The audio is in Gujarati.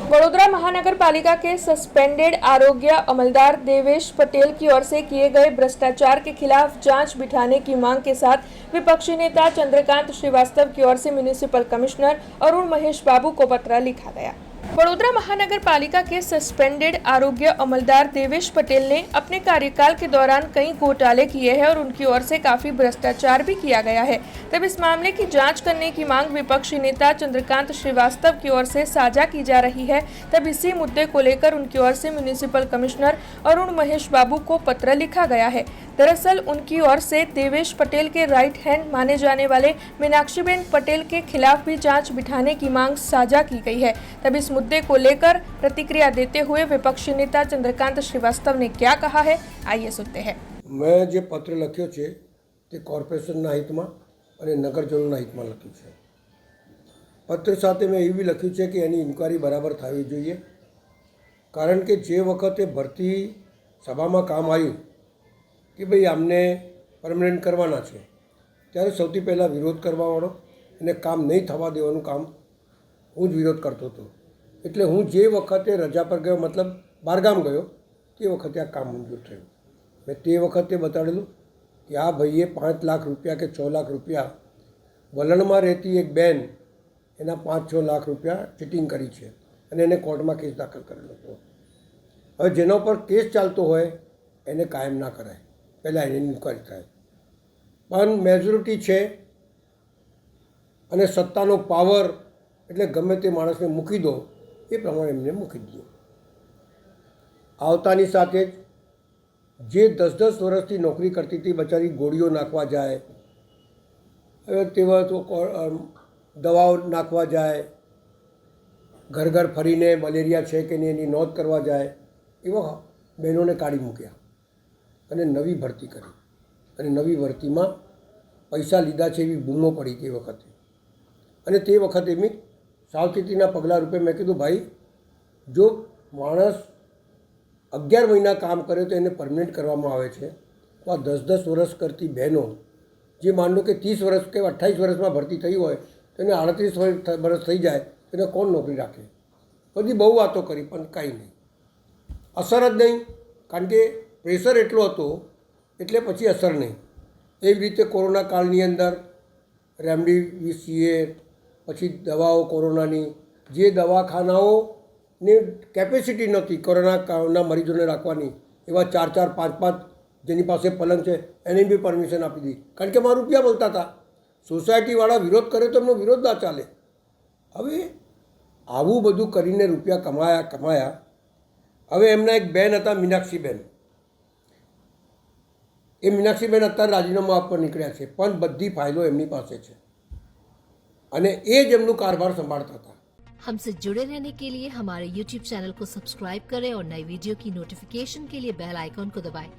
वडोदरा महानगर पालिका के सस्पेंडेड आरोग्य अमलदार देवेश पटेल की ओर से किए गए भ्रष्टाचार के खिलाफ जांच बिठाने की मांग के साथ विपक्षी नेता चंद्रकांत श्रीवास्तव की ओर से म्युनिसिपल कमिश्नर अरुण महेश बाबू को पत्र लिखा गया। वडोदरा महानगर पालिका के सस्पेंडेड आरोग्य अमलदार देवेश पटेल ने अपने कार्यकाल के दौरान कई घोटाले किए हैं और उनकी ओर से काफी भ्रष्टाचार भी किया गया है। तब इस मामले की जांच करने की मांग विपक्षी नेता चंद्रकांत श्रीवास्तव की ओर से साझा की जा रही है। तब इसी मुद्दे को लेकर उनकी ओर से म्युनिसिपल कमिश्नर अरुण महेश बाबू को पत्र लिखा गया है। दरअसल उनकी ओर से देवेश पटेल के राइट हैंड माने जाने वाले मीनाक्षीबेन पटेल के खिलाफ भी जांच बिठाने की मांग साझा की गई है। तब इस मुद्दे को लेकर प्रतिक्रिया देते हुए विपक्षी नेता चंद्रकांत श्रीवास्तव ने क्या कहा है, आइए सुनते हैं। मैं जो पत्र लख्यो छे ते कॉर्पोरेशनना हितमां अने नगरजनोना हितमां लख्યું છે। पत्र સાથે મેં એ બી લખ્યું છે કે એની ઇન્ક્વાયરી બરાબર થવી જોઈએ, કારણ કે જે વખતે ભરતી સભામાં કામ આવ્યું કે ભાઈ આમને પરમનન્ટ કરવાના છે, ત્યારે સૌથી પહેલાં વિરોધ કરવાવાળો અને કામ નહીં થવા દેવાનું કામ હું જ વિરોધ કરતો હતો। એટલે હું જે વખતે રજા પર ગયો, મતલબ બહારગામ ગયો, તે વખતે આ કામ મંજૂર થયું। મેં તે વખતે બતાડેલું કે આ ભાઈએ 5 લાખ રૂપિયા કે 6 લાખ રૂપિયા વલણમાં રહેતી એક બેન એના 5-6 લાખ રૂપિયા ચીટિંગ કરી છે અને એને કોર્ટમાં કેસ દાખલ કરેલો હતો। હવે જેના ઉપર કેસ ચાલતો હોય એને કાયમ ના કરાય, પહેલાં એની ઇન્ક્વાયરી થાય। પણ મેજોરિટી છે અને સત્તાનો પાવર એટલે ગમે તે માણસને મૂકી દો એ પ્રમાણે એમને મૂકી દીધો। આવતાની સાથે જે 10-10 વર્ષથી નોકરી કરતી હતી બચારી ગોળીઓ નાખવા જાય, હવે તેવા તો દવાઓ નાખવા જાય, ઘર ઘર ફરીને મલેરિયા છે કે નહીં એની નોંધ કરવા જાય, એવા બહેનોને કાઢી મૂક્યા અને નવી ભરતી કરી અને નવી ભરતીમાં પૈસા લીધા છે એવી બૂમો પડી તે વખતે। અને તે વખતે મેં સાવચેતીના પગલાં રૂપે મેં કીધું ભાઈ જો માણસ 11 મહિના કામ કરે તો એને પરમનન્ટ કરવામાં આવે છે, તો આ 10-10 વર્ષ કરતી બહેનો જે માન લો કે 30 વર્ષ કે 28 વર્ષમાં ભરતી થઈ હોય તો એને 38 વર્ષ થઈ જાય તો એને કોણ નોકરી રાખે? બધી બહુ વાતો કરી પણ કાંઈ નહીં, અસર જ નહીં, કારણ કે પ્રેશર એટલો હતો એટલે પછી અસર નહીં। એવી રીતે કોરોના કાળની અંદર રેમડેસિવિર પછી દવાઓ કોરોનાની જે દવાખાનાઓની કેપેસિટી નહોતી કોરોનાના મરીજોને રાખવાની, એવા 4-4, 5-5 જેની પાસે પલંગ છે એને બી પરમિશન આપી દીધી, કારણ કે મારા રૂપિયા મળતા હતા। સોસાયટીવાળા વિરોધ કરે તો એમનો વિરોધ ના ચાલે। હવે આવું બધું કરીને રૂપિયા કમાયા। હવે એમના એક બેન હતા મીનાક્ષીબેન, એ મીનાક્ષીબેન અત્યારે રાજીનામા આપવા નીકળ્યા છે, પણ બધી ફાઇલો એમની પાસે છે અને એ જ એમનું કારભાર સંભાળતા હતા। हमसे जुड़े रहने के लिए हमारे YouTube चैनल को सब्सक्राइब करें और नई वीडियो की नोटिफिकेशन के लिए बेल आइकॉन को दबाएं।